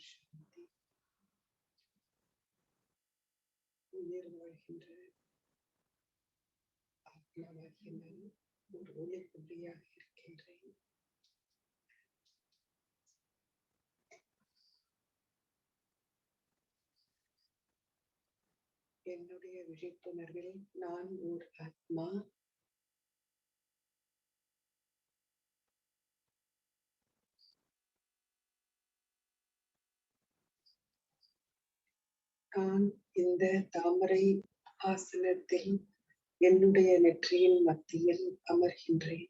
சாந்தி. உயிர் வாழ்கின்ற ஆத்மாவாகிய நான் ஒரு ஒளி புள்ளியாக இருக்கின்றேன். என்னுடைய விழிப்புணர்வில் நான் ஓர் ஆத்மா. நான் இந்த தாமரை ஆசனத்தில் என்னுடைய நெற்றியின் மத்தியில் அமர்கின்றேன்.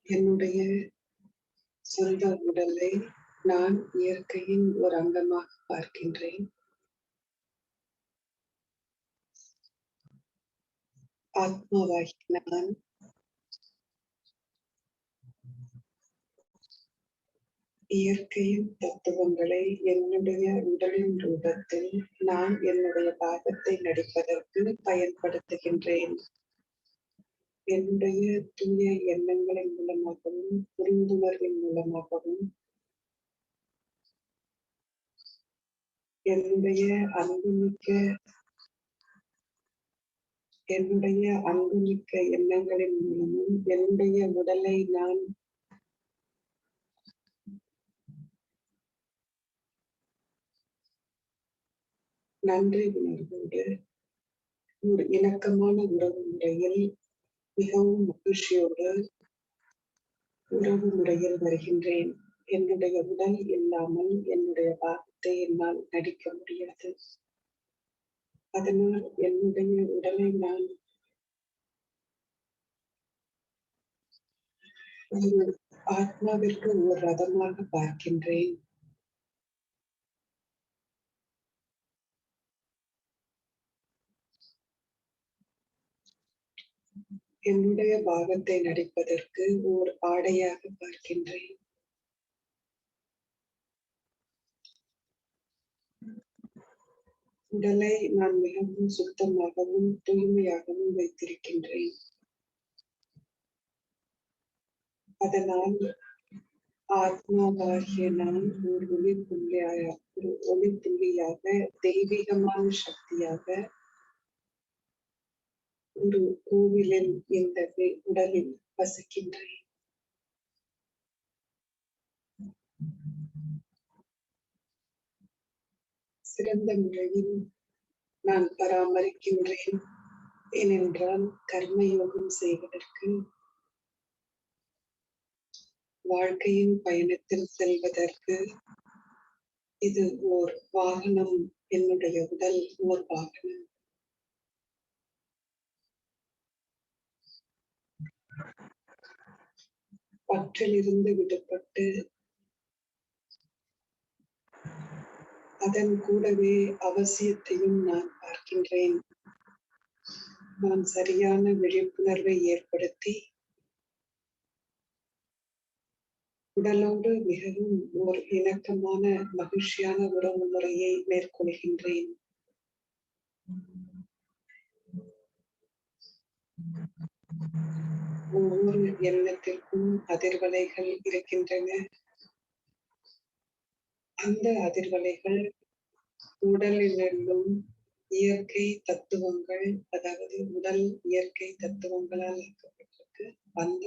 என்னுடைய சொந்த உடலை நான் இயற்கையின் ஒரு அங்கமாக பார்க்கின்றேன். ஆத்மாவாகி நான் இயற்கையின் தத்துவங்களை என்னுடைய உடலின் ரூபத்தில் நான் என்னுடைய பாகத்தை நடிப்பதற்கு பயன்படுத்துகின்றேன். என்னுடைய தூய எண்ணங்களின் மூலமாகவும் புரிந்துணர்வின் மூலமாகவும் என்னுடைய அன்புமிக்க எண்ணங்களின் மூலமும் என்னுடைய உடலை நான் நன்றி உணர்வோடு ஒரு இணக்கமான உறவு முறையில் மிகவும் மகிழ்ச்சியோடு உறவு முறையில் வருகின்றேன். என்னுடைய உடல் இல்லாமல் என்னுடைய பாகத்தை என்னால் நடிக்க முடியாது. அதனால் என்னுடைய உடலை நான் ஒரு ஆத்மாவிற்கு ஒரு ரதமாக பார்க்கின்றேன். என்னுடைய பாகத்தை நடிப்பதற்கு ஓர் ஆடையாக பார்க்கின்றேன். உடலை நான் மிகவும் சுத்தமாகவும் தூய்மையாகவும் வைத்திருக்கின்றேன். அதனால் ஆத்மாவாகிய நான் ஒரு ஒளி புள்ளியாக தெய்வீகமான சக்தியாக ஒரு கோவிலில் இந்த உடலில் வசிக்கின்றேன். சிறந்த முறையில் நான் பராமரிக்கின்றேன். ஏனென்றால் கர்மயோகம் செய்வதற்கு, வாழ்க்கையின் பயணத்தில் செல்வதற்கு இது ஓர் வாகனம். என்னுடைய உடல் ஓர் வாகனம். பற்றிலிருந்து விடுபட்டு அதன் கூடவே அவசியத்தையும் நான் பார்க்கின்றேன். நான் சரியான விழிப்புணர்வை ஏற்படுத்தி உடலோடு மிகவும் ஒரு இணக்கமான மகிழ்ச்சியான உறவு முறையை மேற்கொள்கின்றேன். ஒவ்வொரு எண்ணத்திற்கும் அதிர்வலைகள் இருக்கின்றன. அந்த அதிர்வலைகள் உடலிலும் இயற்கை தத்துவங்கள், அதாவது உடல் இயற்கை தத்துவங்களால் ஆக்கப்பட்டிருக்கு. அந்த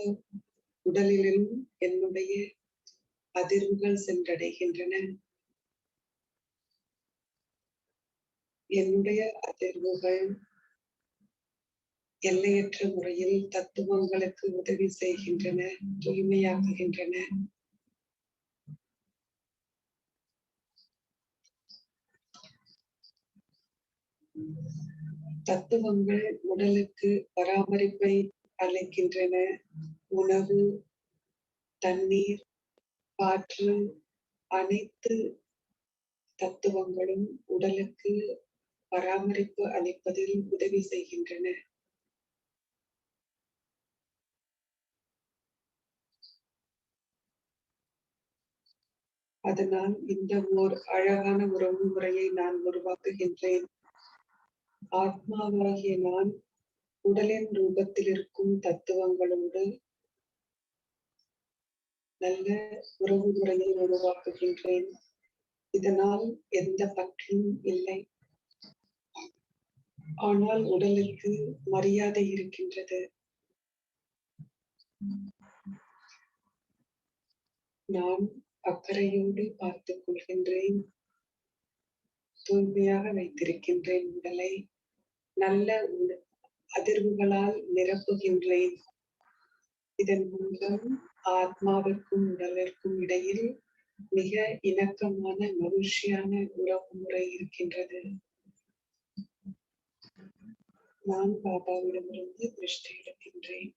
உடலிலும் என்னுடைய அதிர்வுகள் சென்றடைகின்றன. என்னுடைய அதிர்வுகள் எல்லையற்ற முறையில் தத்துவங்களுக்கு உதவி செய்கின்றன, தூய்மையாக்குகின்றன. தத்துவங்கள் உடலுக்கு பராமரிப்பை அளிக்கின்றன. உணவு, தண்ணீர், காற்று, அனைத்து தத்துவங்களும் உடலுக்கு பராமரிப்பு அளிப்பதில் உதவி செய்கின்றன. அதனால் இந்த ஓர் அழகான உறவு முறையை நான் உருவாக்குகின்றேன். ஆத்மாவாகிய நான் உடலின் ரூபத்தில் இருக்கும் தத்துவங்களோடு நல்ல உறவு முறையை உருவாக்குகின்றேன். இதனால் எந்த பற்றும் இல்லை. ஆனால் உடலுக்கு மரியாதை இருக்கின்றது. நான் அக்கறையோடு பார்த்துக் கொள்கின்றேன். தூய்மையாக வைத்திருக்கின்றேன். உடலை நல்ல அதிர்வுகளால் நிரப்புகின்றேன். இதன் மூலம் ஆத்மாவிற்கும் உடலிற்கும் இடையில் மிக இணக்கமான மகிழ்ச்சியான உறவு முறை இருக்கின்றது. நான் பாபாவிடமிருந்து திருஷ்டி எடுக்கின்றேன்.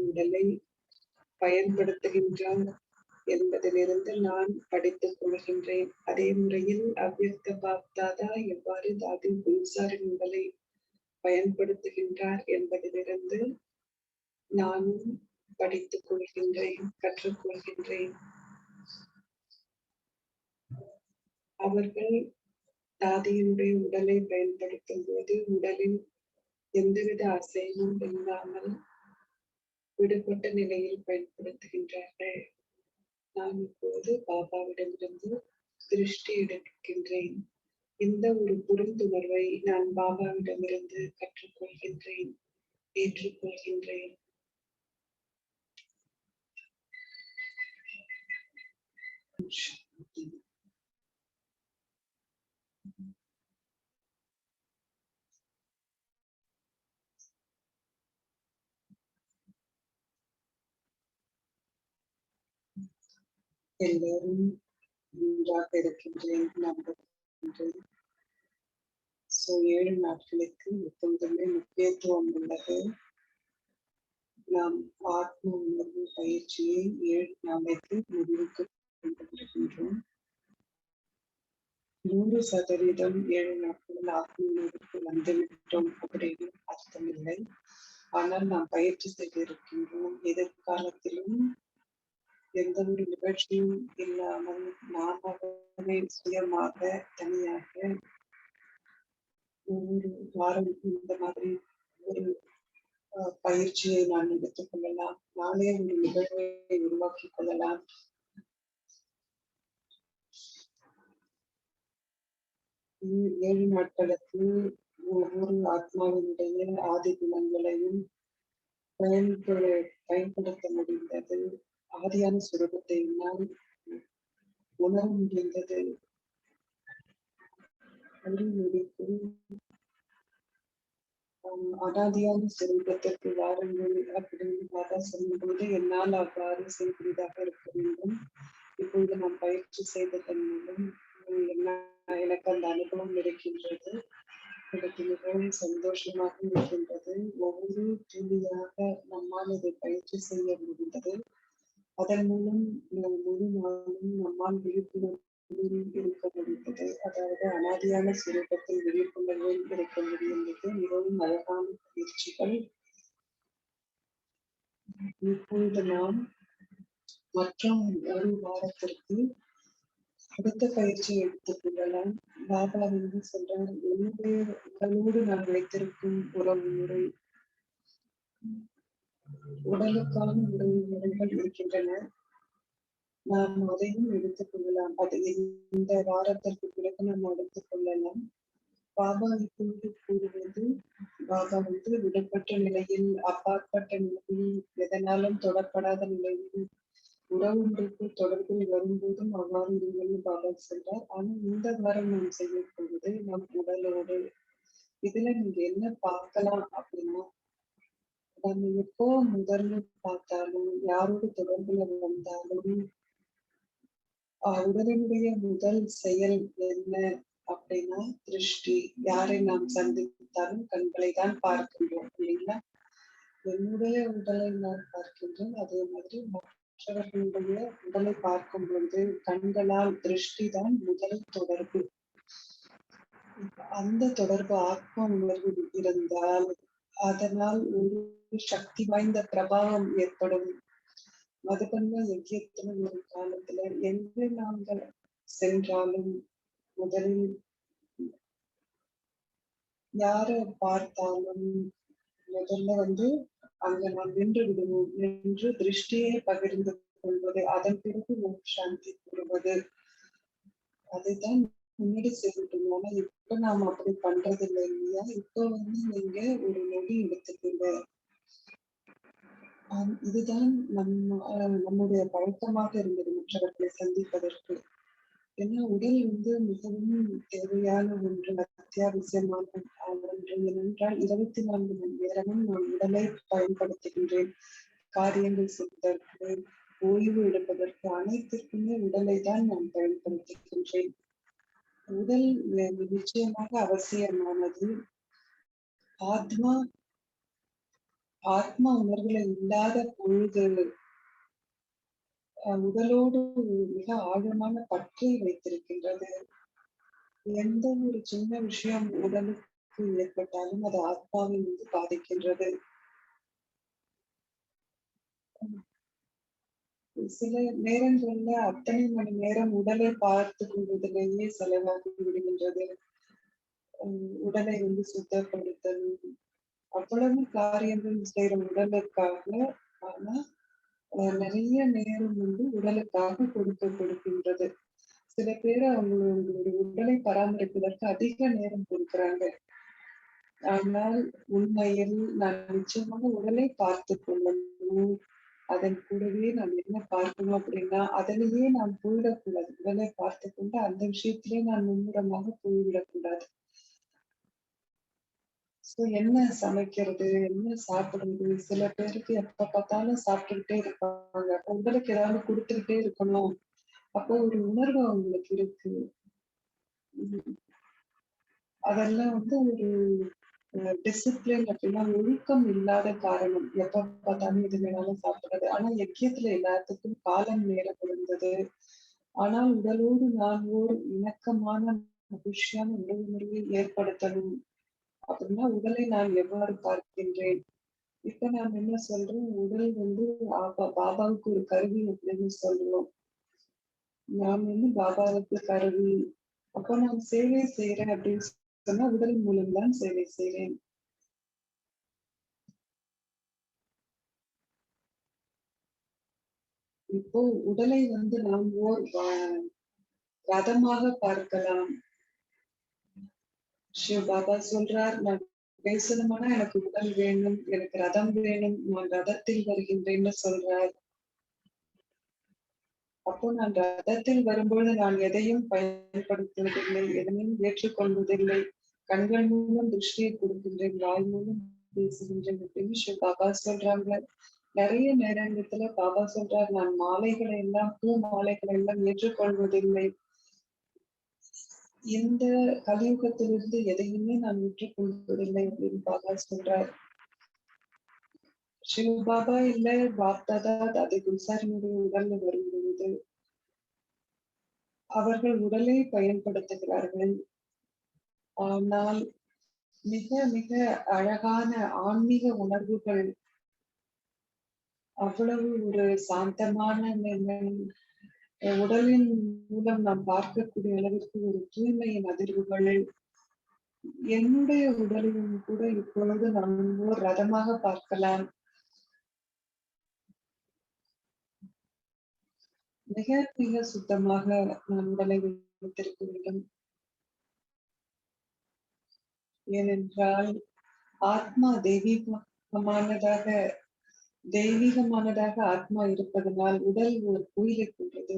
உடலை பயன்படுத்துகின்றார் என்பதிலிருந்து நான் படித்துக் கொள்கின்றேன். அதே முறையில் அவ்யக்த பாப்தாதா எவ்வாறு தாதி குல்சாரின் உடலை பயன்படுத்துகின்றார் என்பதிலிருந்து நானும் படித்துக் கொள்கின்றேன், கற்றுக்கொள்கின்றேன். அவர்கள் தாதியினுடைய உடலை பயன்படுத்தும் போது உடலில் எந்தவித அசைவும் இல்லாமல் விடுபட்ட நிலையில் பயன்படுத்துகின்றார்கள். நான் இப்போது பாபாவிடமிருந்து திருஷ்டி எடுக்கின்றேன். இந்த ஒரு புரிந்துணர்வை நான் பாபாவிடமிருந்து கற்றுக்கொள்கின்றேன், ஏற்றுக்கொள்கின்றேன். எல்லோரும் நன்றாக இருக்கின்றேன், நம்புகின்றேன். 7 நாட்களுக்கு எப்பொழுதுமே முக்கியத்துவம் உள்ளது. நாம் ஆத்ம உணர்வு பயிற்சியை 7 நாளைக்கு முடிவுக்கு கொண்டு வருகின்றோம். 100% 7 நாட்களில் ஆத்ம உணர்வுக்கு வந்துவிட்டோம் அப்படின்னு அர்த்தமில்லை. ஆனால் நாம் பயிற்சி செய்திருக்கின்றோம். எதிர்காலத்திலும் எந்த ஒரு நிகழ்ச்சியும் இல்லாமல் நாமவே சுயமாக தனியாக ஒவ்வொரு வாரம் இந்த மாதிரி ஒரு பயிற்சியை நான் எடுத்துக் கொள்ளலாம். நானே ஒரு நிகழ்வை உருவாக்கிக் கொள்ளலாம். ஏழு நாட்களுக்கு ஒவ்வொரு ஆத்மாவினுடைய ஆதி குணங்களையும் பயன்படுத்த முடிந்தது. ஆதியான சுரூபத்தை என்னால் உணர முடிந்தது. ஒரு நொடிக்குள் அனாதியான சுரூபத்திற்கு வாருங்கள் அப்படின்னு பாபா சொல்லும்போது என்னால் அவ்வாறு செய்வதாக இருக்க வேண்டும். இப்பொழுது நாம் பயிற்சி செய்ததன் மூலம் எனக்கு அந்த அனுபவம் இருக்கின்றது. எனக்கு மிகவும் சந்தோஷமாக இருக்கின்றது. ஒவ்வொரு துளியாக நம்மால் இதை பயிற்சி செய்ய முடிந்தது. அதன் மூலம் முழு நாளும் நம்மால் விழிப்புணர்வில் இருக்க முடிந்தது. அதாவது அனாதியான சுரூபத்தில் விழிப்புணர்வில் இருக்க முடிந்தது. மிகவும் அழகான பயிற்சிகள். இப்பொழுது நாம் மற்றும் ஒரு வாரத்திற்கு அடுத்த பயிற்சி எடுத்துக் கொள்ளலாம். பாபா வந்து சொல்றார், என்னுடைய உடலோடு நான் வைத்திருக்கும் உறவு முறை, உடலுக்கான உறவு முறைகள் இருக்கின்றன. நாம் அதையும் எடுத்துக் கொள்ளலாம். அது இந்த வாரத்திற்கு பிறகு நாம் எடுத்துக் கொள்ளலாம். பாபா இப்போது கூறுவது, பாபா வந்து விடப்பட்ட நிலையில், அப்பாற்பட்ட நிலையில், எதனாலும் தொடப்படாத நிலையில் உறவு முறைக்கு தொடர்பில் வரும்போதும் அவ்வாறு இருங்கள் பாபா சொல்றார். ஆனா இந்த வாரம் நாம் செய்ய போவது நம் உடலோடு. இதுல நீங்க என்ன பார்க்கலாம் அப்படின்னா, நம்ம எப்போ முதல்ல பார்த்தாலும் யாரோட தொடர்புல வந்தாலும் உடலினுடைய முதல் செயல் என்ன அப்படின்னா திருஷ்டி. யாரை நாம் சந்தித்தாலும் கண்களை தான் பார்க்கின்றோம் இல்லைங்களா? என்னுடைய உடலை நான் பார்க்கின்றேன், அதே மாதிரி மற்றவர்களுடைய உடலை பார்க்கும் பொழுது கண்களால் திருஷ்டி தான் முதல் தொடர்பு. அந்த தொடர்பு ஆத்ம உணர்வு இருந்தால் அதனால் ஒரு சக்தி வாய்ந்த பிரபாவம் ஏற்படும். மதுபன்ன யஜ்யத்துல ஒரு காலத்துல எங்கு நாங்கள் சென்றாலும் முதலில் யாரை பார்த்தாலும் முதல்ல அங்க நாம் நின்று விடுவோம் என்று திருஷ்டியை பகிர்ந்து கொள்வது, அதன் பிறகு ஓம் சாந்தி கூறுவது. அதுதான் முன்னாடி செய்துட்டு இருந்தோம். ஆனா இப்ப நாம அப்படி பண்றது இல்லை இல்லையா? இப்ப நீங்க ஒரு நொடி எடுத்துக்கீங்க. இதுதான் நம்முடைய பழக்கமாக இருந்தது மற்றவர்களை சந்திப்பதற்கு. ஏன்னா உடல் மிகவும் தேவையான ஒன்று, அத்தியாவசியமான ஒன்று. ஏனென்றால் 24 மணி நேரமும் நான் உடலை பயன்படுத்துகின்றேன். காரியங்கள் செய்வதற்கு, ஓய்வு எடுப்பதற்கு, அனைத்திற்குமே உடலை தான் நான் பயன்படுத்துகின்றேன். உடல் நிச்சயமாக அவசியமானது. ஆத்மா ஆத்மா உணர்வுகள் இல்லாத பொழுது உடலோடு மிக ஆழமான பற்றை வைத்திருக்கின்றது. எந்த ஒரு சின்ன விஷயம் உடலுக்கு ஏற்பட்டாலும் அது ஆத்மாவை பாதிக்கின்றது. சில நேரங்கள்ல அத்தனை மணி நேரம் உடலை பார்த்து கொள்வதிலேயே செலவாகி விடுகின்றது. உடலை சுத்தப்படுத்தணும், அவ்வளவு காரியங்கள் செய்யற உடலுக்காக. ஆனா நிறைய நேரம் உடலுக்காக கொடுக்கின்றது. சில பேர் அவங்களுடைய உடலை பராமரிப்பதற்கு அதிக நேரம் கொடுக்கிறாங்க. ஆனால் உண்மையில் நான் நிச்சயமாக உடலை பார்த்து கொள்ளணும். அதன் கூடவே நாம் என்ன பார்க்கணும் அப்படின்னா, அதிலேயே நாம் போயிடக்கூடாது. உடலை பார்த்து கொண்டு அந்த விஷயத்திலே நான் மும்முரமாக போய்விடக்கூடாது. என்ன சமைக்கிறது, என்ன சாப்பிடுறது? சில பேருக்கு எப்ப பார்த்தாலும் சாப்பிட்டுக்கிட்டே இருப்பாங்க. உடலுக்கு ஏதாவது கொடுத்துக்கிட்டே இருக்கணும். அப்போ ஒரு உணர்வு அவங்களுக்கு இருக்கு. அதெல்லாம் ஒரு டிசிப்ளின் அப்படின்னா ஒழுக்கம் இல்லாத காரணம். எப்ப பார்த்தாலும் எது வேணாலும் சாப்பிடுறது. ஆனா யக்கியத்துல எல்லாத்துக்கும் காலம் நேரம் இருந்தது. ஆனால் உடலோடு நான் ஒரு இணக்கமான மகிழ்ச்சியான உறவு முறையை ஏற்படுத்தணும் அப்படின்னா உடலை நான் எவ்வாறு பார்க்கின்றேன்? இப்ப நாம் என்ன சொல்றோம்? உடல் பாபாவுக்கு ஒரு கருவி அப்படின்னு சொல்றோம். நாம் பாபாவுக்கு கருவி. அப்போ நான் சேவை செய்யறேன் அப்படின்னு சொன்னா உடல் மூலம்தான் சேவை செய்றேன். இப்போ உடலை நாம் ஓர் ரதமாக பார்க்கலாம். சிவ பாபா சொல்றார், நான் பேசணுமானா எனக்கு உடல் வேணும், எனக்கு ரதம் வேணும், நான் ரதத்தில் வருகின்றேன்னு சொல்றார். அப்போ நான் ரதத்தில் வரும்பொழுது நான் எதையும் பயன்படுத்துவதில்லை, எதையும் ஏற்றுக்கொள்வதில்லை. கண்கள் மூலம் திருஷ்டியை கொடுக்கின்றேன், வாய் மூலம் பேசுகின்றேன் அப்படின்னு சிவ பாபா சொல்றாங்க. நிறைய நேரத்துல பாபா சொல்றார், நான் மாலைகளை எல்லாம் பூ மாலைகளை எல்லாம் ஏற்றுக்கொள்வதில்லை. இந்த கலியுகத்திலிருந்து எதையுமே நான் ஏற்றுக்கொள்வதில்லை அப்படின்னு பாபா சொல்றார். சிவ பாபா இல்ல பாப்தாதா அதை குல்சாரினுடைய உடல்ல வரும்பொழுது அவர்கள் உடலை பயன்படுத்துகிறார்கள். ஆனால் மிக மிக அழகான ஆன்மீக உணர்வுகள், அவ்வளவு ஒரு சாந்தமான உடலின் மூலம் நாம் பார்க்கக்கூடிய அளவிற்கு ஒரு தூய்மையின் அதிர்வுகள். என்னுடைய உடலையும் கூட இப்பொழுது நாம் ஓர் ரதமாக பார்க்கலாம். மிக மிக சுத்தமாக நான் உடலை வைத்திருக்க வேண்டும். ஏனென்றால் ஆத்மா தெய்வீகமானதாக ஆத்மா இருப்பதனால் உடல் ஒரு கோயிலை கொண்டது.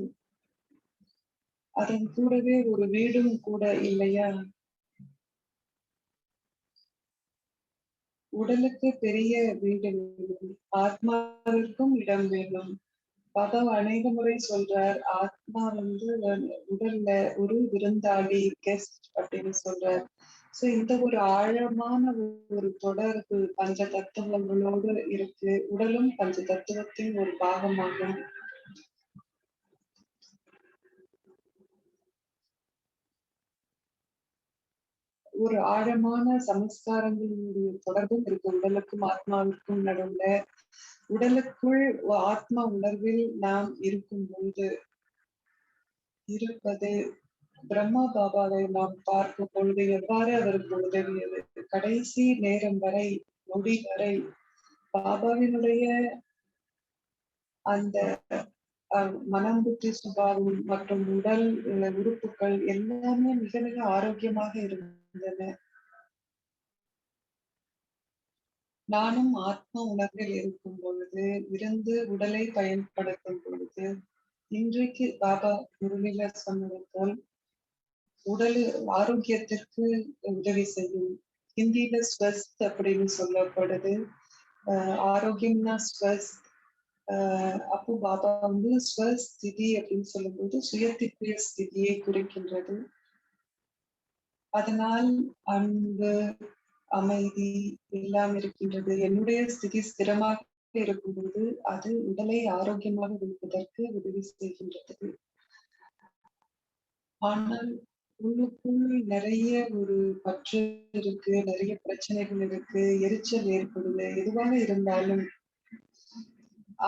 அதன் கூடவே ஒரு வீடும் கூட இல்லையா? உடலுக்கு பெரிய வீடு வேணும், ஆத்மாவிற்கும் இடம் வேணும். பாபா அநேக முறை சொல்றார், ஆத்மா உடல்ல ஒரு விருந்தாளி, கெஸ்ட் அப்படின்னு சொல்றார். சோ இந்த ஒரு ஆழமான ஒரு தொடர்பு பஞ்ச தத்துவங்களோடு இருக்கு. உடலும் பஞ்ச தத்துவத்தின் ஒரு பாகமாகும். ஒரு ஆழமான சமஸ்காரங்களினுடைய தொடர்பும் இருக்கு உடலுக்கும் ஆத்மாவுக்கும் நடுவுல. உடலுக்குள் ஆத்மா உணர்வில் நாம் இருக்கும் பொழுது இருப்பது பிரம்மா பாபாவை நாம் பார்க்கும் பொழுது எவ்வாறு அவருக்கு உதவியது, கடைசி நேரம் வரை, நொடி வரை பாபாவினுடைய அந்த மனம், புத்தி, சுபாவம் மற்றும் உடல் உறுப்புகள் எல்லாமே மிக மிக ஆரோக்கியமாக இருந்தன. நானும் ஆத்ம உணர்வில் இருக்கும் பொழுது, இருந்து உடலை பயன்படுத்தும் பொழுது, இன்றைக்கு பாபா குருவில சொன்னது போல் உடல் ஆரோக்கியத்திற்கு உதவி செய்யும். ஹிந்தியில ஸ்வஸ்த் அப்படின்னு சொல்லப்படுது. ஆரோக்கியம்னா ஸ்வஸ்த். அப்போ பாபா வந்து ஸ்வஸ்திதி அப்படின்னு சொல்லும்போது சுயத்திற்குரிய ஸ்திதியை குறிக்கின்றது. அதனால் அன்பு, அமைதி எல்லாம் இருக்கின்றது. என்னுடைய ஸ்திதி ஸ்திரமாக இருக்கும்போது அது உடலை ஆரோக்கியமாக வைப்பதற்கு உதவி செய்கின்றது. ஆனால் உள்ளுக்குள் நிறைய ஒரு பற்று இருக்கு, நிறைய பிரச்சனைகள் இருக்கு, எரிச்சல் ஏற்படுது. எதுவாக இருந்தாலும்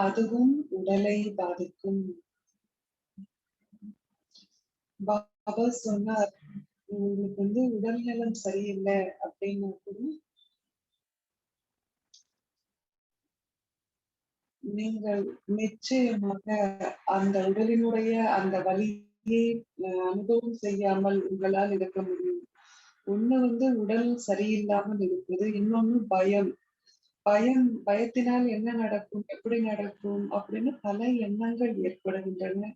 அதுவும் உடலை பாதிக்கும். பாபா சொன்னார், உங்களுக்கு வந்து உடல் நலம் சரியில்லை அப்படின்னா கூட நீங்கள் நிச்சயமாக அந்த உடலினுடைய அந்த வலியை அனுபவம் செய்யாமல் உங்களால் இருக்க முடியும். ஒண்ணு வந்து உடல் சரியில்லாமல் இருப்பது, இன்னொன்னு பயம். பயத்தினால் என்ன நடக்கும், எப்படி நடக்கும் அப்படின்னு பல எண்ணங்கள் ஏற்படுகின்றன.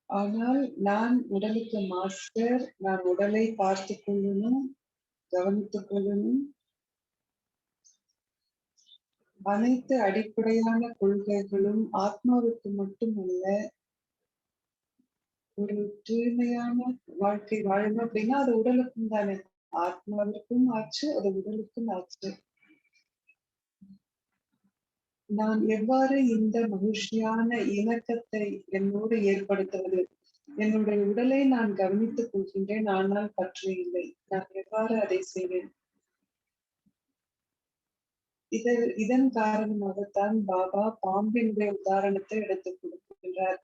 ஆனால் நான் உடலுக்கு மாஸ்டர். நான் உடலை பார்த்துக் கொள்ளணும், கவனித்துக் கொள்ளணும். அனைத்து அடிப்படையான கொள்கைகளும் ஆத்மாவுக்கு மட்டுமல்ல, ஒரு தூய்மையான வாழ்க்கை வாழணும் அப்படின்னா அது உடலுக்கும் தானே. ஆத்மாவிற்கும் ஆச்சு, அது உடலுக்கும் ஆச்சு. நான் எவ்வாறு இந்த மகிழ்ச்சியான இணக்கத்தை என்னோடு ஏற்படுத்துவது? என்னுடைய உடலை நான் கவனித்துக் கொள்கின்றேன், ஆனால் பற்று இல்லை. நான் எவ்வாறு அதை செய்வேன்? இதன் காரணமாகத்தான் பாபா பாம்பினுடைய உதாரணத்தை எடுத்துக் கொடுக்கின்றார்.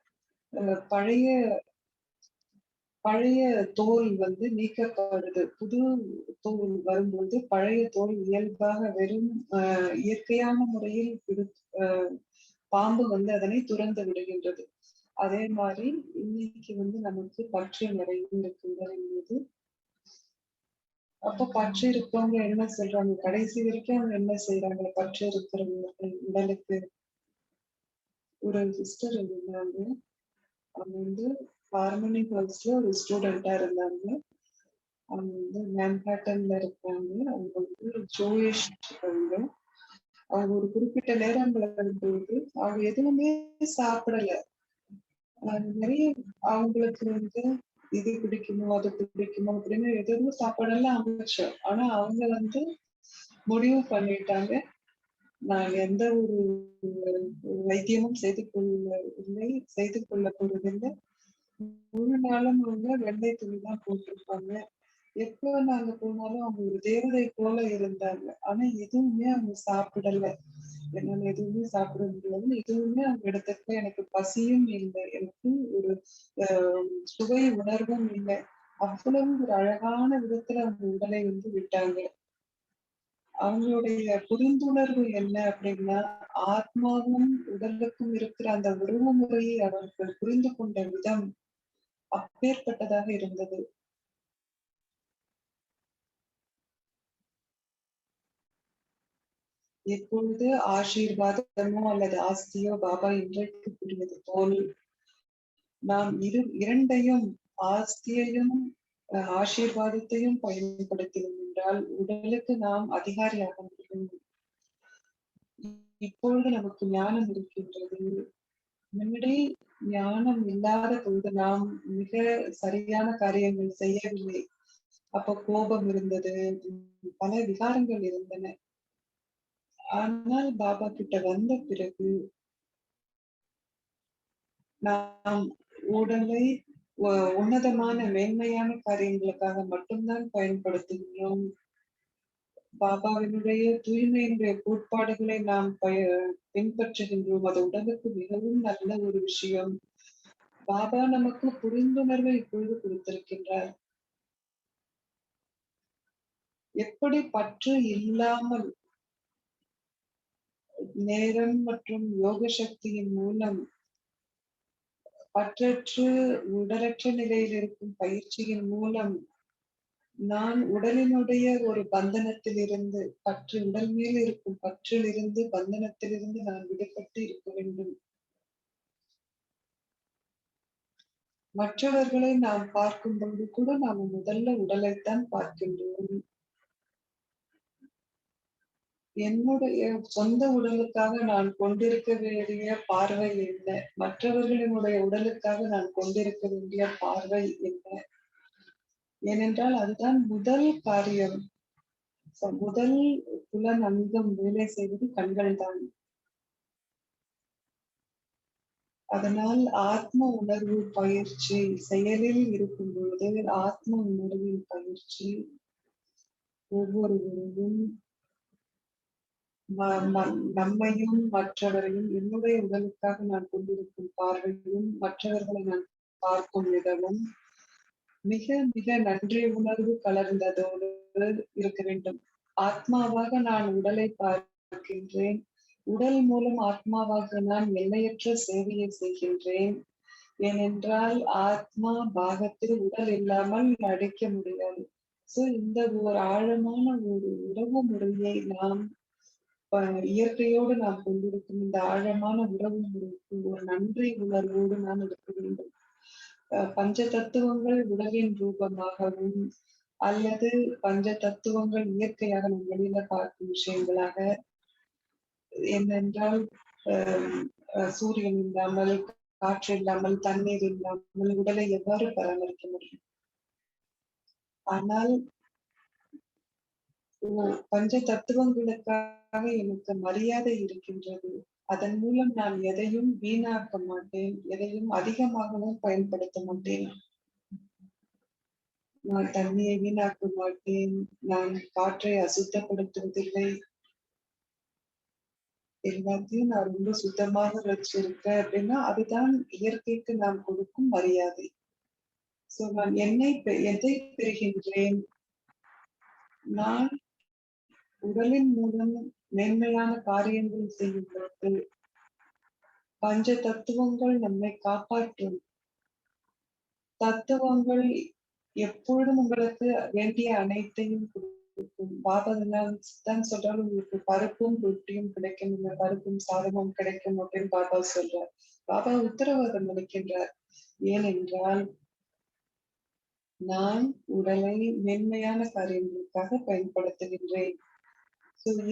பழைய பழைய தோல் வந்து நீக்கப்படுது. புது தோல் வரும்போது பழைய தோல் இயல்பாக வெறும் இயற்கையான முறையில் பாம்பு வந்து அதனை துறந்து விடுகின்றது. அதே மாதிரி இன்னைக்கு வந்து நமக்கு பற்று நிறைய இருக்கின்றது. அப்ப பற்று இருக்கவங்க என்ன சொல்றாங்க, கடைசி வரைக்கும் அவங்க என்ன செய்யறாங்க, பற்று இருக்கிறவங்க உடலுக்கு. ஒரு சிஸ்டர் இருந்தாங்க, அவங்க வந்து ஹார்மோனி ஹவுஸ்ல ஒரு ஸ்டூடெண்டா இருந்தாங்க. அவங்க வந்து மேன்ஹாட்டன்ல இருக்காங்க. அவங்க வந்து ஜோயிஷ் அவங்க. அவங்க ஒரு குறிப்பிட்ட நேரங்கள் வரும்போது அவங்க எதுவுமே சாப்பிடல. நிறைய அவங்களுக்கு வந்து இது பிடிக்குமோ அது பிடிக்குமோ அப்படின்னு எதுவும் சாப்பாடெல்லாம் அமைச்சோம். ஆனா அவங்க வந்து முடிவு பண்ணிட்டாங்க, நான் எந்த ஒரு வைத்தியமும் செய்து கொள்ள போவதில்லை. முழு நாளும் அவங்க வெள்ளை துணி தான் போட்டிருப்பாங்க. எப்ப நாங்க போனாலும் அவங்க ஒரு தேவதை போல இருந்தாங்க. ஆனா எதுவுமே அவங்க சாப்பிடல. என்னால எதுவுமே சாப்பிட முடியாது. எதுவுமே அவங்க இடத்துக்கு எனக்கு பசியும் இல்லை. எனக்கு ஒரு சுவை உணர்வும் இல்லை. அவ்வளவு ஒரு அழகான விதத்துல அவங்க உடலை வந்து விட்டாங்க. அவங்களுடைய புரிந்துணர்வு என்ன அப்படின்னா, ஆத்மாவும் உடலுக்கும் இருக்கிற அந்த உறவு முறையை அவர்கள் புரிந்து கொண்ட விதம் அப்பேற்பட்டதாக இருந்தது. எப்பொழுது ஆசீர்வாதமோ அல்லது ஆஸ்தியோ பாபா இன்றைக்கு கூறியது போல் நாம் இரண்டையும், ஆஸ்தியையும் ஆசீர்வாதத்தையும் பயன்படுத்தினோம் என்றால் உடலுக்கு நாம் அதிகாரியாக முடியும். இப்பொழுது நமக்கு ஞானம் இருக்கின்றது. முன்னாடி ஞானம் இல்லாத பொழுது நாம் மிக சரியான காரியங்கள் செய்யவில்லை. அப்ப கோபம் இருந்தது, பல விகாரங்கள் இருந்தன. ஆனால் பாபா கிட்ட வந்த பிறகு நாம் உடலை உன்னதமான மேன்மையான காரியங்களுக்காக மட்டும்தான் பயன்படுத்துகிறோம். பாபாவினுடைய தூய்மையினுடைய கோட்பாடுகளை நாம் பின்பற்றுகின்றோம். அது உடலுக்கு மிகவும் நல்ல ஒரு விஷயம். பாபா நமக்கு புரிந்துணர்வை இப்பொழுது கொடுத்திருக்கின்றார். எப்படி பற்று இல்லாமல் நேரம் மற்றும் யோக சக்தியின் மூலம் பற்றற்று உடலற்ற நிலையில் இருக்கும் பயிற்சியின் மூலம் நான் உடலினுடைய ஒரு பந்தனத்திலிருந்து உடல் மேல் இருக்கும் பற்றிலிருந்து பந்தனத்திலிருந்து நான் விடுபட்டு இருக்க வேண்டும். மற்றவர்களை நாம் பார்க்கும் பொழுது கூட நாம் முதல்ல உடலைத்தான் பார்க்கின்றோம். என்னுடைய சொந்த உடலுக்காக நான் கொண்டிருக்க வேண்டிய பார்வை என்ன? மற்றவர்களினுடைய உடலுக்காக நான் கொண்டிருக்க வேண்டிய பார்வை என்ன? ஏனென்றால் அதுதான் முதல் காரியம். முதல் புலன் அங்கம் வேலை செய்வது கண்கள் தான். அதனால் ஆத்ம உணர்வு பயிற்சி செயலில் இருக்கும் பொழுது ஆத்ம உணர்வின் பயிற்சி ஒவ்வொருவரையும் நம்மையும் மற்றவரையும் என்னுடைய உடலுக்காக நான் கொண்டிருக்கும் பார்வையும் மற்றவர்களை நான் பார்க்கும் விதமும் மிக மிக நன்றி உணர்வு கலர்ந்ததோடு இருக்க வேண்டும். ஆத்மாவாக நான் உடலை பார்க்கின்றேன். உடல் மூலம் ஆத்மாவாக நான் எல்லையற்ற சேவையை செய்கின்றேன். ஏனென்றால் ஆத்மா பாகத்தில் உடல் இல்லாமல் நடிக்க முடியாது. இந்த ஒரு ஆழமான ஒரு உறவு முறையை நாம் இயற்கையோடு நாம் கொண்டிருக்கும் இந்த ஆழமான உறவு முறைக்கு ஒரு நன்றி உணர்வோடு நாம் இருக்க வேண்டும். பஞ்ச தத்துவங்கள் உலகின் ரூபமாகவும் அல்லது பஞ்ச தத்துவங்கள் இயற்கையாக நம் வெளியில பார்க்கும் விஷயங்களாக என்னென்றால் சூரியன் இல்லாமல் காற்று இல்லாமல் தண்ணீர் இல்லாமல் உடலை எவ்வாறு பராமரிக்க முடியும்? ஆனால் பஞ்ச தத்துவங்களுக்காக எனக்கு மரியாதை இருக்கின்றது. அதன் மூலம் நான் எதையும் வீணாக்க மாட்டேன், எதையும் அதிகமாகவும் பயன்படுத்த மாட்டேன். நான் தண்ணியை வீணாக்க மாட்டேன், நான் காற்றை அசுத்தப்படுத்துவதில்லை. எல்லாத்தையும் நான் ரொம்ப சுத்தமாக வச்சிருக்கேன் அப்படின்னா அதுதான் இயற்கைக்கு நான் கொடுக்கும் மரியாதை. நான் எதை பெறுகின்றேன்? நான் உடலின் மூலம் மேன்மையான காரியங்கள் செய்யும் பொழுது பஞ்ச தத்துவங்கள் நம்மை காப்பாற்றும். தத்துவங்கள் எப்பொழுதும் உங்களுக்கு வேண்டிய அனைத்தையும் கொடுக்கும். பாபா தான் சொல்றாரு, உங்களுக்கு பருப்பும் ரொட்டியும் கிடைக்கும், இந்த பருப்பும் சாதமும் கிடைக்கும் அப்படின்னு பாபா சொல்றார். பாபா உத்தரவாதம் அளிக்கின்றார். ஏனென்றால் நான் உடலை மென்மையான காரியங்களுக்காக பயன்படுத்துகின்றேன்.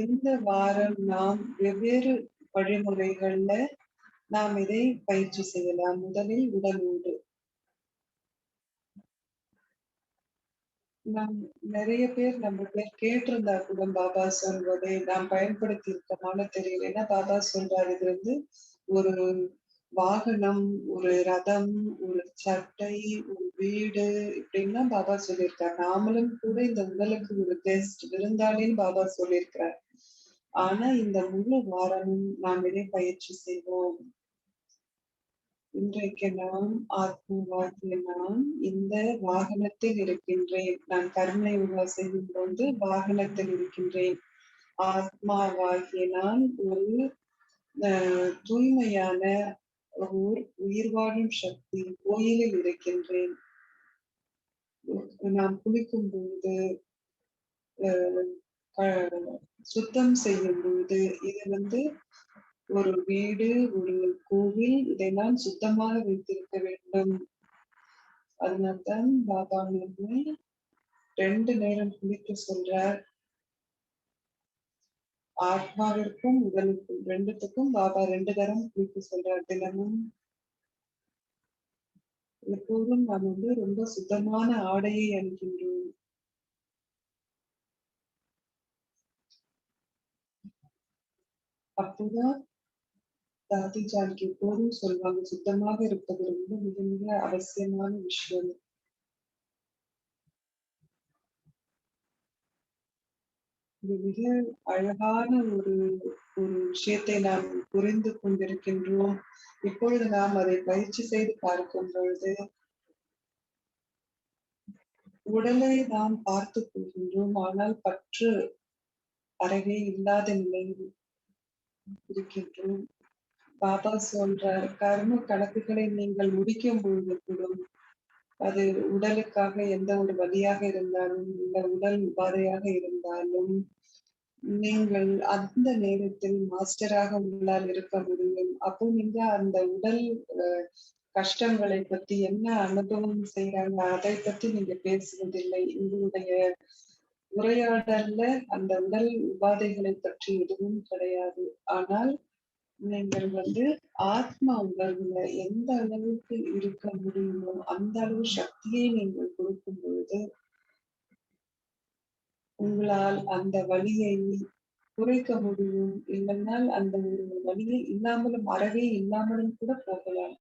இந்த வாரம் நாம் வெவ்வேறு வழிமுறைகள்ல நாம் இதை பயிற்சி செய்யலாம். முதலில் உடலோடு நாம் நிறைய பேர் நம்ம கேட்டிருந்தா கூட பாபா சொல்வதை நாம் பயன்படுத்தி இருக்கமான தெரியல. ஏன்னா பாபா சொல்றாரு இது வந்து ஒரு வாகனம், ஒரு ரதம், ஒரு சட்டை, ஒரு வீடு இப்படின்னா பாபா சொல்லியிருக்காரு. நாமளும் கூட இந்த உடலுக்கு ஒரு கெஸ்ட் விருந்தாளின்னு பாபா சொல்லியிருக்கிறார். ஆனா இந்த முழு வாரமும் நாம் இதை பயிற்சி செய்வோம். இன்றைக்கு நாம் ஆத்மாவாகிய நான் இந்த வாகனத்தில் இருக்கின்றேன். நான் கருணை உருவா செய்யும் போது வாகனத்தில் இருக்கின்றேன். ஆத்மாவாகிய நான் ஒரு தூய்மையான உயிர் வாழும் சக்தி கோயிலில் இருக்கின்றேன். நாம் குளிக்கும் பொழுது சுத்தம் செய்யும் பொழுது இது வந்து ஒரு வீடு, ஒரு கோவில், இதை நான் சுத்தமாக வைத்திருக்க வேண்டும். அதனால்தான் பாபா நம்மை 2 நேரம் குளிக்க சொல்றார். ஆத்மாவிற்கும் உடலுக்கும் 2த்துக்கும் பாபா 2 தரம் குளிக்க சொல்றார் தினமும். எப்போதும் நாம் வந்து ரொம்ப சுத்தமான ஆடையை அணிகின்றோம். அப்போதான் தாதி ஜானகி எப்போதும் சொல்வாங்க, சுத்தமாக இருப்பது ரொம்ப மிக மிக அவசியமான விஷயம். இது மிக அழகான ஒரு ஒரு விஷயத்தை நாம் புரிந்து கொண்டிருக்கின்றோம். இப்பொழுது நாம் அதை பயிற்சி செய்து பார்க்கும் பொழுது, உடலை நாம் பார்த்துக் கொள்கின்றோம். ஆனால் பற்று அறவே இல்லாத நிலையில் இருக்கின்றோம். பாபா சொல்றார், கர்ம கணக்குகளை நீங்கள் முடிக்கும் பொழுது கூட, அது உடலுக்காக எந்த ஒரு வலியாக இருந்தாலும், இல்ல உடல் உபாதையாக இருந்தாலும், நீங்கள் அந்த நேரத்தில் மாஸ்டராக உங்களால் இருக்க முடியும். அப்போ நீங்க அந்த உடல் அ கஷ்டங்களை பத்தி என்ன அனுபவம் செய்றாங்க, அதை பத்தி நீங்க பேசுவதில்லை. உங்களுடைய உரையாடல்ல அந்த உடல் உபாதைகளை பற்றி எதுவும் கிடையாது. ஆனால் நீங்கள் ஆத்ம உணர்வுல எந்த அளவுக்கு இருக்க முடியுமோ, அந்த அளவு சக்தியை நீங்கள் கொடுக்கும் பொழுது, உங்களால் அந்த வலியை குறைக்க முடியும். இல்லைன்னால் அந்த ஒரு வலியை இல்லாமலும் அறவே இல்லாமலும் கூட போகலாம்.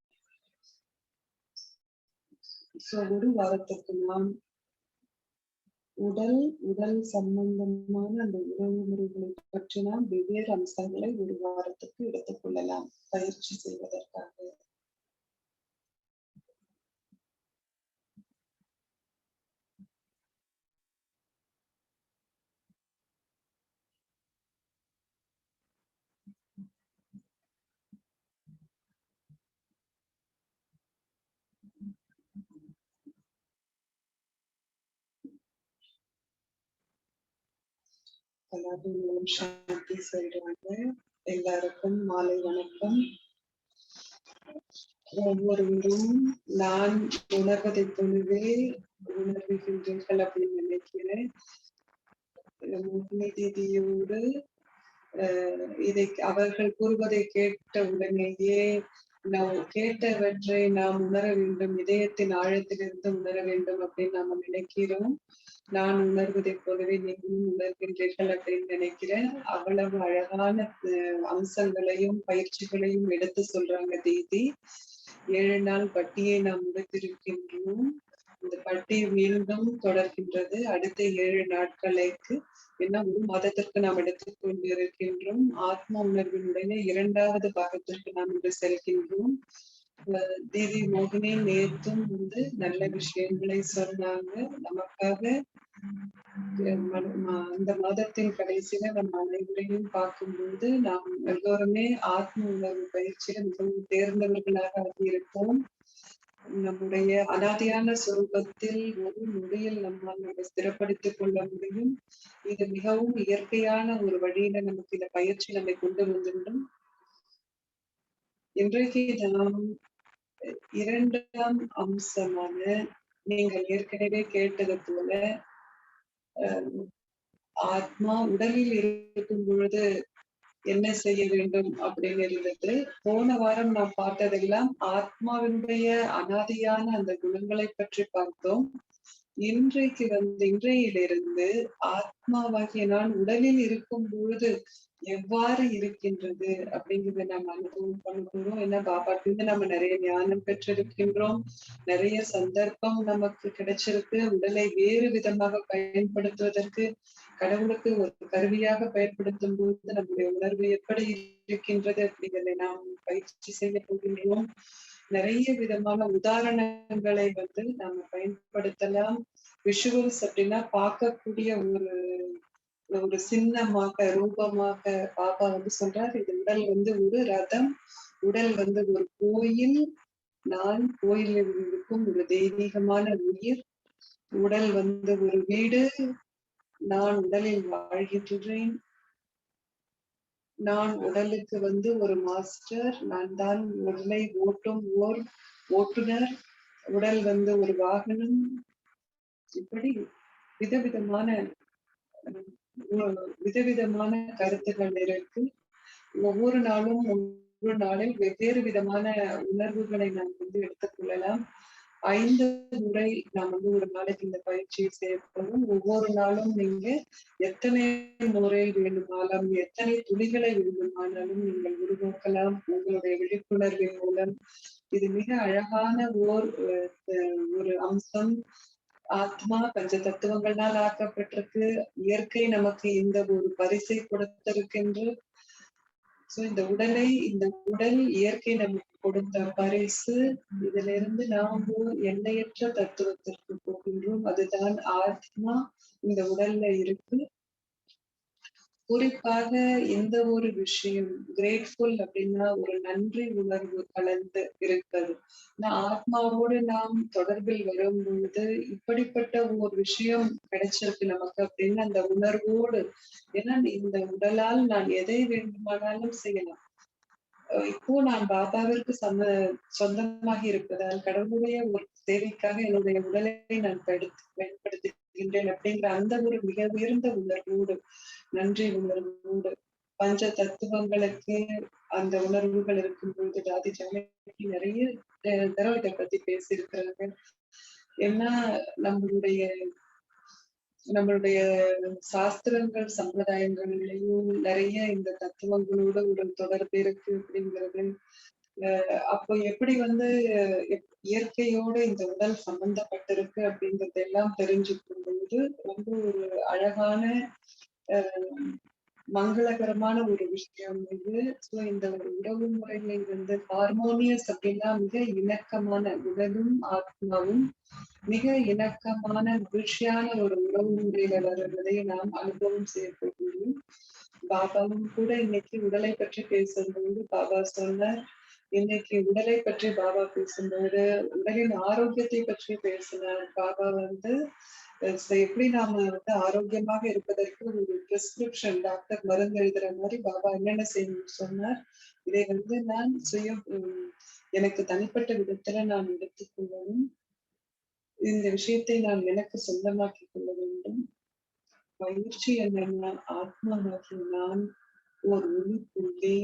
ஒரு வாரத்துக்கு நாம் உடல் சம்பந்தமான அந்த உணவு முறைகளை பற்றி நாம் வெவ்வேறு அம்சங்களை ஒரு வாரத்துக்கு எடுத்துக் கொள்ளலாம் பயிற்சி செய்வதற்காக. கலாபுரம் சாந்தி சொல்றாங்க. எல்லாருக்கும் மாலை வணக்கம். ஒவ்வொருவரும் நான் உணர்வதை போலவே உணர்கின்றீர்கள் அப்படின்னு நினைக்கிறேன். மோகினி தீதியோடு இதை அவர்கள் கூறுவதை கேட்ட உடனேயே நாம் கேட்டவற்றை நாம் உணர வேண்டும், இதயத்தின் ஆழத்திலிருந்து உணர வேண்டும் அப்படின்னு நாம நினைக்கிறோம். நான் உணர்வதைப் போலவே நீங்களும் உணர்கின்றீர்கள் அப்படின்னு நினைக்கிறேன். அவ்வளவு அழகான அம்சங்களையும் பயிற்சிகளையும் எடுத்து சொல்றாங்க தீதி. 7 நாள் பட்டியை நாம் முடித்திருக்கின்றோம். இந்த பட்டி மீண்டும் தொடர்கின்றது அடுத்த 7 நாட்களுக்கு. ஏன்னா ஒரு மாதத்திற்கு நாம் எடுத்துக் கொண்டிருக்கின்றோம். ஆத்ம உணர்வினுடைய 2வது பாகத்திற்கு நாம் இன்று செல்கின்றோம். தேவி மோகினி நேற்றும் நல்ல விஷயங்களை சொன்னாங்க. நமக்காக இந்த மாதத்தின் கடைசியில நம்ம அனைவரையும் பார்க்கும்போது நாம் எல்லோருமே ஆத்ம உணர்வு பயிற்சியில மிகவும் தேர்ந்தவர்களாக இருப்போம். நம்முடைய அனாதையான சொரூபத்தில் ஒரு நொடியில் நம்மால் ஸ்திரப்படுத்திக் கொள்ள முடியும். இது மிகவும் இயற்கையான ஒரு வழியில நமக்கு இந்த பயிற்சி நம்மை கொண்டு வந்துவிடும். இன்றைக்கு நாம் 2ஆம் அம்சமான நீங்கள் ஏற்கனவே கேட்டது போல ஆத்மா உடலில் இருக்கும் பொழுது என்ன செய்ய வேண்டும் அப்படின்னு இருந்தது. போன வாரம் நாம் பார்த்ததெல்லாம் ஆத்மாவினுடைய அனாதியான அந்த குணங்களை பற்றி பார்த்தோம். இன்றைக்கு இன்றையிலிருந்து ஆத்மாவாகிய நான் உடலில் இருக்கும் பொழுது எவ்வாறு இருக்கின்றது அப்படிங்கிறத நம்ம அனுபவம் பண்ண போறோம். ஏன்னா பாபாட்டிலிருந்து நம்ம நிறைய ஞானம் பெற்றிருக்கின்றோம். நிறைய சந்தர்ப்பம் நமக்கு கிடைச்சிருக்கு. உடலை வேறு விதமாக பயன்படுத்துவதற்கு கடவுளுக்கு ஒரு கருவியாக பயன்படுத்தும் போது நம்முடைய உணர்வு எப்படி இருக்கின்றது அப்படிங்கிறதை நாம் பயிற்சி செய்ய போகின்றோம். நிறைய விதமான உதாரணங்களை நாம பயன்படுத்தலாம். விஷுவல்ஸ் அப்படின்னா பார்க்கக்கூடிய ஒரு சின்னமாக ரூபமாக பாபா சொல்றார். இது உடல் ஒரு ரதம், உடல் ஒரு கோயில், நான் கோயிலில் இருக்கும் ஒரு தெய்வீகமான உயிர், உடல் ஒரு வீடு, நான் உடலில் வாழ்கின்றேன், நான் உடலுக்கு ஒரு மாஸ்டர், நான் தான் உடலை ஓட்டும் ஓட்டுநர், உடல் ஒரு வாகனம். இப்படி விதவிதமான கருத்துக்கள் இருக்கு. ஒவ்வொரு நாளும் ஒவ்வொரு நாளில் வெவ்வேறு விதமான உணர்வுகளை நாம் எடுத்துக் கொள்ளலாம். 5 முறை நாம் ஒரு நாளைக்கு இந்த பயிற்சியை செய்யப்படும். ஒவ்வொரு நாளும் நீங்க எத்தனை முறை வேண்டுமானாலும், எத்தனை துளிகளை வேண்டுமானாலும் நீங்கள் உருவாக்கலாம். உங்களுடைய விழிப்புணர்வின் மூலம் இது மிக அழகான ஒரு அம்சம். ஆத்மா பஞ்ச தத்துவங்களால் ஆக்கப்பட்டிருக்கு. இயற்கை நமக்கு இந்த ஒரு பரிசை கொடுத்திருக்கின்ற இந்த உடல் இயற்கை நமக்கு கொடுத்த பரிசு. இதிலிருந்து நாம் எல்லையற்ற தத்துவத்திற்கு போகின்றோம். அதுதான் ஆத்மா இந்த உடல்ல இருக்கு. குறிப்பாக இந்த ஒரு விஷயம் கிரேட்ஃபுல் அப்படின்னா ஒரு நன்றி உணர்வு கலந்து இருக்கிறது. ஆத்மாவோடு நாம் தொடர்பில் வரும்பொழுது இப்படிப்பட்ட ஒரு விஷயம் கிடைச்சிருக்கு நமக்கு அப்படின்னு அந்த உணர்வோடு, ஏன்னா இந்த உடலால் நான் எதை வேண்டுமானாலும் செய்யலாம். இப்போ நான் பாபாவிற்கு சொந்தமாக இருப்பதால் கடவுளுடைய ஒரு தேவைக்காக என்னுடைய உடலை நான் பயன்படுத்துகின்றேன் அப்படிங்கிற அந்த ஒரு மிக உயர்ந்த உணர்வோடு, நன்றி உணர்வோடு, பஞ்ச தத்துவங்களுக்கு அந்த உணர்வுகள் இருக்கும் பொழுது ஜாதி ஜாதி நிறைய தரவுகளை பத்தி பேசியிருக்கிறாங்க. ஏன்னா நம்மளுடைய சாஸ்திரங்கள் சம்பிரதாயங்கள்லயும் நிறைய இந்த தத்துவங்களோட ஒரு தொடர்பு இருக்கு அப்படிங்கிறது. அப்போ எப்படி இயற்கையோட இந்த உடல் சம்பந்தப்பட்டிருக்கு அப்படிங்கறது எல்லாம் தெரிஞ்சுக்கும் பொழுது ரொம்ப ஒரு அழகான மங்களகரமான ஒரு விஷயம் இது. இந்த ஒரு உறவு முறைகள் ஹார்மோனியஸ் அப்படின்னா மிக இணக்கமான உடலும் ஆத்மாவும் மிக இணக்கமான மகிழ்ச்சியான ஒரு உறவு முறையில வருவதை நாம் அனுபவம் செய்யக்கூடியும். பாபாவும் கூட இன்னைக்கு உடலை பற்றி பேசும்போது பாபா சொன்னார், இன்னைக்கு உடலை பற்றி பாபா பேசும்போது உடலின் ஆரோக்கியத்தை பற்றி பேசினார். பாபா எப்படி நாம ஆரோக்கியமாக இருப்பதற்கு ஒரு பிரிஸ்கிரிப்ஷன் டாக்டர் மருந்து எழுதுற மாதிரி பாபா என்னென்ன செய்யணும்னு சொன்னார். இதை நான் எனக்கு தனிப்பட்ட விதத்துல நான் எடுத்துக்கொள்ளணும். இந்த விஷயத்தை நான் எனக்கு சொந்தமாக்கிக் கொள்ள வேண்டும். பயிற்சி என்னன்னா ஆத்மாவாகிய நான் ஒரு ஒளி புள்ளி,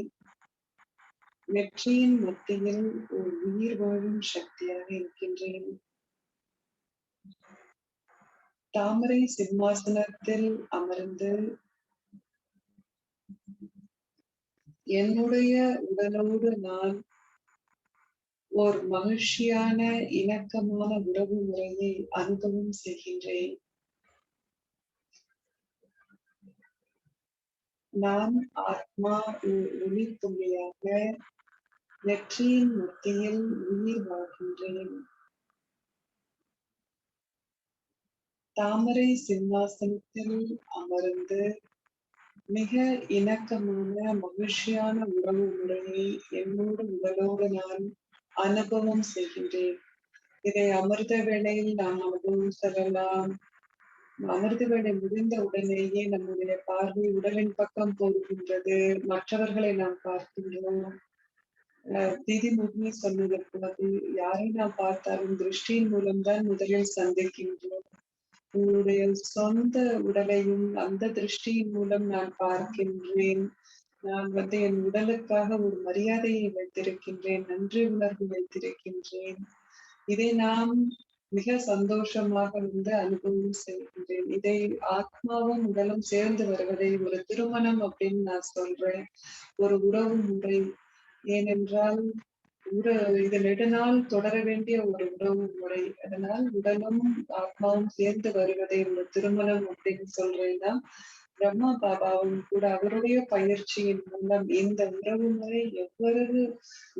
நெற்றியின் மத்தியில் ஒரு உயிர் வாழும் சக்தியாக இருக்கின்றேன். தாமரை சிம்மாசனத்தில் அமர்ந்து என்னுடைய உடலோடு நான் ஒரு மகிழ்ச்சியான இணக்கமான உறவு முறையை அனுபவம் செய்கின்றேன். நான் ஆத்மா ஒளி புள்ளியாக நெற்றியின் மத்தியில் உயிர் வாழ்கின்றேன். தாமரை சிம்மாசனத்தில் அமர்ந்து மிக இணக்கமான மகிழ்ச்சியான உறவு முறையை என்னோடு உடலோடு நான் அனுபவம் செய்கின்றேன். இதை அமிர்த வேளையில் நாம் அனுபவம் செல்லலாம். அமிர்த வேளை முடிந்த உடனேயே நம்முடைய பார்வை உடலின் பக்கம் போகின்றது. மற்றவர்களை நாம் பார்க்கின்றோம். தீதி முக்னி சொன்னதற்கு யாரை நாம் பார்த்தாலும் திருஷ்டியின் மூலம்தான் முதலில் சந்திக்கின்றோம். உங்களுடைய சொந்த உடலையும் அந்த திருஷ்டியின் மூலம் நான் பார்க்கின்றேன். நான் என் உடலுக்காக ஒரு மரியாதையை வைத்திருக்கின்றேன், நன்றி உணர்வு வைத்திருக்கின்றேன். இதை நாம் மிக சந்தோஷமாக அனுபவம் செய்கின்றேன். இதை ஆத்மாவும் உடலும் சேர்ந்து வருவதை ஒரு திருமணம் அப்படின்னு நான் சொல்றேன், ஒரு உறவு முறை. ஏனென்றால் இது நெடுநாள் தொடர வேண்டிய ஒரு உறவு முறை. அதனால் உடலும் ஆத்மாவும் சேர்ந்து வருவதை ஒரு திருமணம் அப்படின்னு சொல்றேன்னா, பிரம்மா பாபாவும் கூட அவருடைய பயிற்சியின் மூலம் இந்த உறவு முறை எவ்வளவு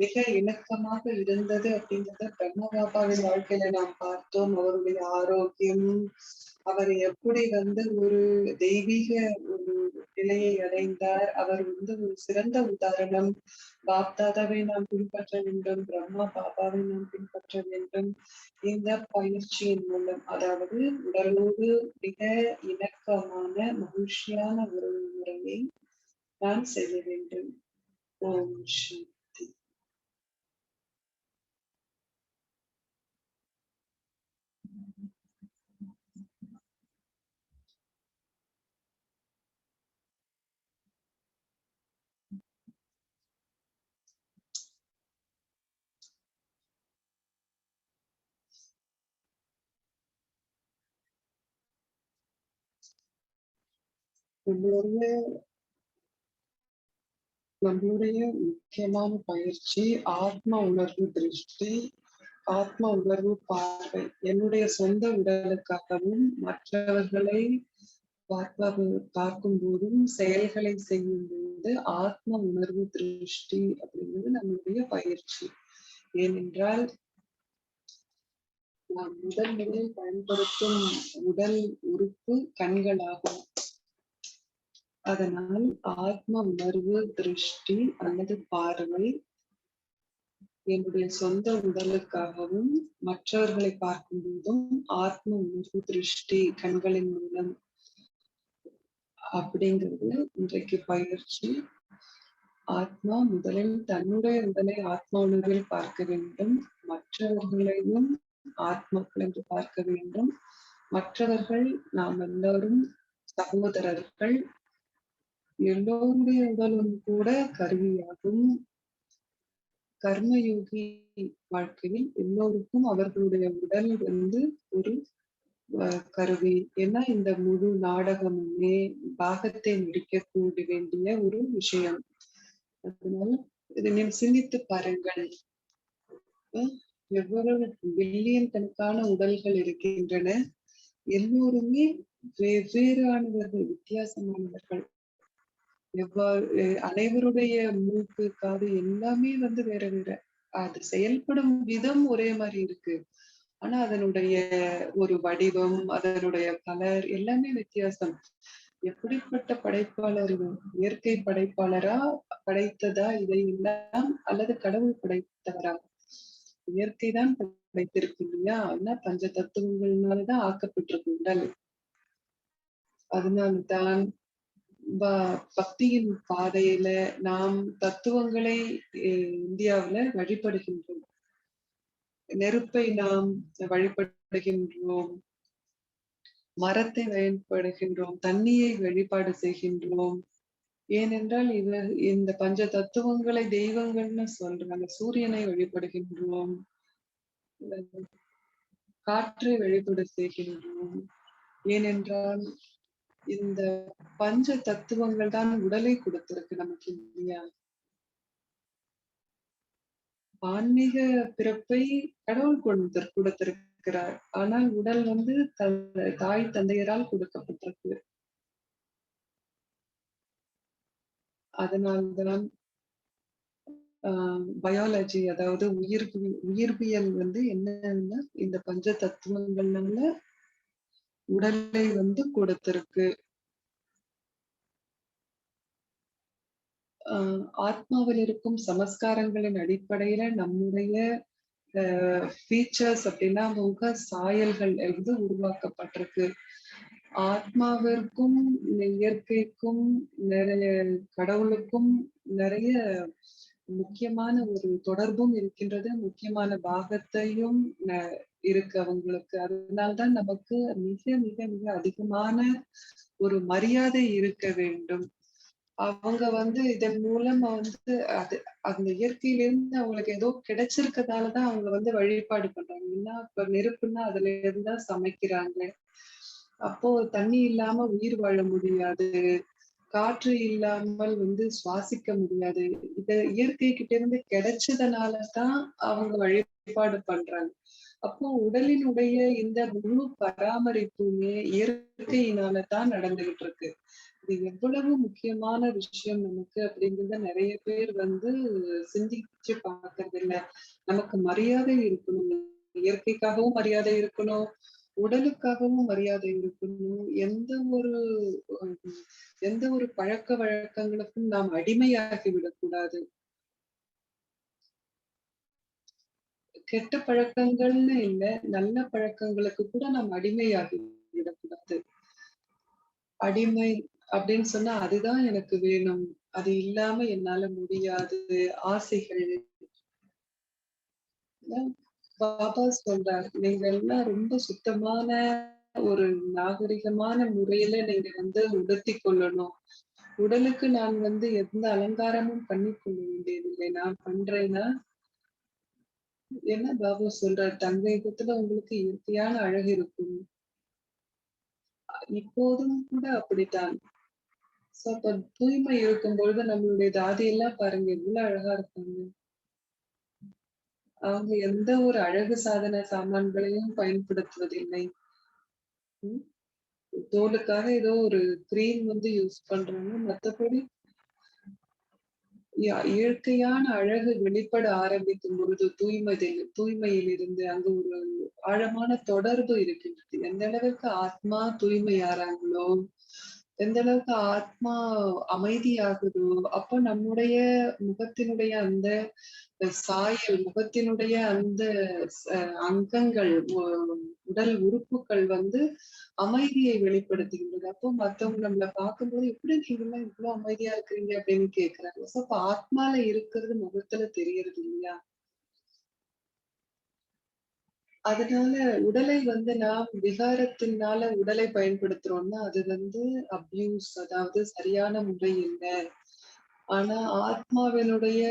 மிக இணக்கமாக இருந்தது அப்படின்றத பிரம்மா பாபாவின் வாழ்க்கையில நாம் பார்த்தோம். அவருடைய ஆரோக்கியம், அவர் எப்படி ஒரு தெய்வீக ஒரு நிலையை அடைந்தார். அவர் ஒரு சிறந்த உதாரணம். பாப்தாதாவை நாம் பின்பற்ற வேண்டும், பிரம்மா பாபாவை நாம் பின்பற்ற வேண்டும். இந்த பயிற்சியின் மூலம், அதாவது உடலோடு மிக இணக்கமான மகிழ்ச்சியான உறவு முறையை நான் செய்ய வேண்டும். ஓம் சாந்தி. நம்மளுடைய நம்மளுடைய முக்கியமான பயிற்சி ஆத்ம உணர்வு திருஷ்டி, ஆத்ம உணர்வு பார்வை. என்னுடைய சொந்த உடலுக்காகவும் மற்றவர்களை பார்க்கும் போதும் செயல்களை செய்யும் போது ஆத்ம உணர்வு திருஷ்டி அப்படிங்கிறது நம்மளுடைய பயிற்சி. ஏனென்றால் நாம் முதலில் பயன்படுத்தும் உடல் உறுப்பு கண்களாகும். அதனால் ஆத்ம உணர்வு திருஷ்டி அல்லது பார்வை என்னுடைய சொந்த உடலுக்காகவும் மற்றவர்களை பார்க்கும் போதும் ஆத்ம உணர்வு திருஷ்டி கண்களின் மூலம் அப்படிங்கிறது இன்றைக்கு பயிற்சி. ஆத்மா முதலில் தன்னுடைய உடலை ஆத்ம உணர்வில் பார்க்க வேண்டும், மற்றவர்களையும் ஆத்மாக்கள் என்று பார்க்க வேண்டும். மற்றவர்கள் நாம் எல்லோரும் சகோதரர்கள், எல்லோருடைய உடலும் கூட கருவியாகும். கர்மயோகி வாழ்க்கையில் எல்லோருக்கும் அவர்களுடைய உடல் ஒரு கருவி. ஏன்னா இந்த முழு நாடகமுமே பாகத்தை முடிக்க வேண்டிய ஒரு விஷயம். அதனால இதை சிந்தித்து பாருங்கள். எவ்வளவு பில்லியன் கணக்கான உடல்கள் இருக்கின்றன. எல்லோருமே வெவ்வேறானவர்கள், வித்தியாசமானவர்கள். எவ்வாறு அனைவருடைய மூக்கு, காது எல்லாமே வேற வேற. அது செயல்படும் விதம் ஒரே மாதிரி இருக்கு. ஆனா அதனுடைய ஒரு வடிவம், அதனுடைய கலர் எல்லாமே வித்தியாசம். எப்படிப்பட்ட படைப்பாளர் இயற்கை படைப்பாளரா படைத்ததா இதை எல்லாம், அல்லது கடவுள் படைத்தவரா? இயற்கைதான் படைத்திருக்கு இல்லையா? ஆனா பஞ்ச தத்துவங்கள்னாலதான் ஆக்கப்பட்டிருக்கு உடல். அதனால்தான் பக்தியின் பாதையில நாம் தத்துவங்களை இந்தியாவுல வழிபடுகின்றோம். நெருப்பை நாம் வழிபடுகின்றோம், மரத்தை வழிபடுகின்றோம், தண்ணியை வழிபாடு செய்கின்றோம். ஏனென்றால் இந்த பஞ்ச தத்துவங்களை தெய்வங்கள்னு சொல்றாங்க. சூரியனை வழிபடுகின்றோம், காற்றை வழிபாடு செய்கின்றோம். ஏனென்றால் இந்த பஞ்ச தத்துவங்கள் தான் உடலை கொடுத்திருக்கு நமக்கு இல்லையா? ஆன்மீக பிறப்பை கடவுள் கொடுத்திருக்கிறார். ஆனால் உடல் தாய் தந்தையரால் கொடுக்கப்பட்டிருக்கு. அதனால்தான் பயாலஜி, அதாவது உயிர்பியல் என்னன்னா இந்த பஞ்ச தத்துவங்கள்னால உடலை கொடுத்திருக்கு. ஆத்மாவில் இருக்கும் சமஸ்காரங்களின் அடிப்படையில நம்முடைய ஃபீச்சர்ஸ் அப்படின்னா முக சாயல்கள் உருவாக்கப்பட்டிருக்கு. ஆத்மாவிற்கும் இயற்கைக்கும் நிறைய, கடவுளுக்கும் நிறைய முக்கியமான ஒரு தொடர்பும் இருக்கின்றது. முக்கியமான பாகத்தையும் இருக்கு அவங்களுக்கு. அதனால்தான் நமக்கு மிக மிக மிக அதிகமான ஒரு மரியாதை இருக்க வேண்டும். அவங்க இதன் மூலம் அது அந்த இயற்கையிலிருந்து அவங்களுக்கு ஏதோ கிடைச்சிருக்கதாலதான் அவங்க வழிபாடு பண்றாங்க. ஏன்னா இப்ப நெருப்புன்னா அதுல இருந்துதான் சமைக்கிறாங்க. அப்போ தண்ணி இல்லாம உயிர் வாழ முடியாது, காற்று இல்லாமல் சுவாசிக்க முடியாது. இத இயற்கை கிட்ட இருந்து கிடைச்சதுனாலதான் அவங்க வழிபாடு பண்றாங்க. அப்போ உடலினுடைய இந்த முழு பராமரிப்புமே இயற்கையினாலதான் நடந்துகிட்டு இருக்கு. இது எவ்வளவு முக்கியமான விஷயம் நமக்கு அப்படிங்கிறத நிறைய பேர் சிந்திச்சு பார்க்கறது இல்ல. நமக்கு மரியாதை இருக்கணும், இயற்கைக்காகவும் மரியாதை இருக்கணும், உடலுக்காகவும் மரியாதை இருக்கணும். எந்த ஒரு பழக்க வழக்கங்களுக்கும் நாம் அடிமையாகி விடக்கூடாது. கெட்ட பழக்கங்கள்னு இல்ல, நல்ல பழக்கங்களுக்கு கூட நாம் அடிமையாகி விடக்கூடாது. அடிமை அப்படின்னு சொன்னா அதுதான் எனக்கு வேணும், அது இல்லாம என்னால முடியாது, ஆசைகள். பாபா சொல்றார், நீங்க எல்லாம் ரொம்ப சுத்தமான ஒரு நாகரிகமான முறையில நீங்க உடுத்தி கொள்ளணும். உடலுக்கு நான் எந்த அலங்காரமும் பண்ணி கொள்ள வேண்டியதில்லை. நான் பண்றேன்னா என்ன பாபா சொல்றார், தங்கத்துல உங்களுக்கு இயற்கையான அழகு இருக்கும். இப்போதும் கூட அப்படித்தான். சோ அப்ப தூய்மை இருக்கும் பொழுது நம்மளுடைய தாதியெல்லாம் பாருங்க எவ்வளவு அழகா இருக்காங்க. அவங்க எந்த ஒரு அழகு சாதன சாமான்களையும் பயன்படுத்துவதில்லை. ம். தோலுக்காக ஏதோ ஒரு கிரீம் வந்து யூஸ் பண்றாங்க. மத்தபடி இயற்கையான அழகு வெளிப்பட ஆரம்பிக்கும் பொழுது தூய்மையிலிருந்து அங்கு ஒரு ஆழமான தொடர்பு இருக்கின்றது. எந்த அளவுக்கு ஆத்மா தூய்மையாறாங்களோ, எந்த அளவுக்கு ஆத்மா அமைதியாகுதோ, அப்ப நம்முடைய முகத்தினுடைய அந்த சாயல், முகத்தினுடைய அந்த அங்கங்கள், உடல் உறுப்புக்கள் வந்து அமைதியை வெளிப்படுத்துகின்றது. அப்போ மத்தவங்க நம்மள பார்க்கும்போது, "எப்படி நீங்கலாம் இவ்ளோ அமைதியா இருக்கிறீங்க?" அப்படின்னு கேட்கறாங்க. சோ அப்ப ஆத்மால இருக்கிறது முகத்துல தெரியறது இல்லையா? அதனால உடலை வந்து நாம் விகாரத்தினால உடலை பயன்படுத்துறோம்னா, அது வந்து அப்யூஸ், அதாவது சரியான முறை இல்ல. ஆனா ஆத்மாவினுடைய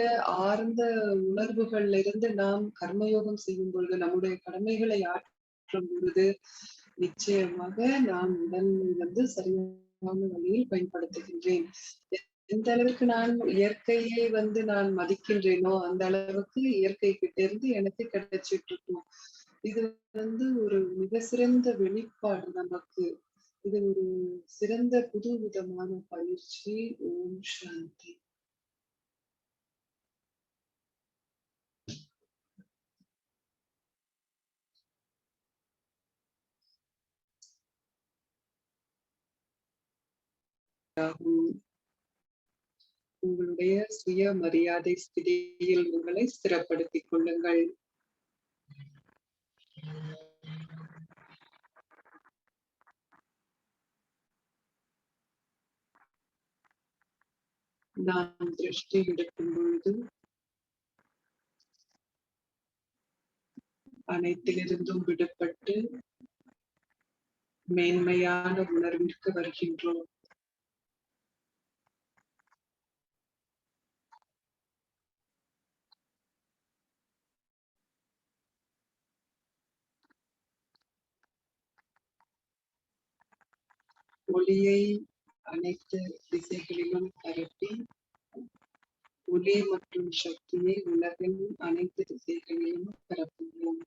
ஆழ்ந்த உணர்வுகள்ல இருந்து நாம் கர்மயோகம் செய்யும் பொழுது, நம்முடைய கடமைகளை ஆற்றும் பொழுது, நிச்சயமாக நான் உடல் வந்து சரியான வழியில் பயன்படுத்துகின்றேன். எந்த அளவுக்கு நான் இயற்கையை வந்து நான் மதிக்கின்றேனோ, அந்த அளவுக்கு இயற்கை கிட்ட இருந்து எனக்கு கிடைச்சிட்டு இருக்கும். இது வந்து ஒரு மிக சிறந்த வெளிப்பாடு நமக்கு. இது ஒரு சிறந்த புது விதமான பயிற்சி. ஓம் சாந்தி. உங்களுடைய சுய மரியாதை ஸ்திதியில் உங்களை ஸ்திரப்படுத்திக் கொள்ளுங்கள். நான் திருஷ்டி எடுக்கும் பொழுது அனைத்திலிருந்தும் விடுபட்டு மேன்மையான உணர்விற்கு வருகின்றோம். ஒளியை அனைத்து திசைகளிலும் பரப்பி ஒளி மற்றும் சக்தியை உலகின் அனைத்து திசைகளிலும் பரப்புவோம்.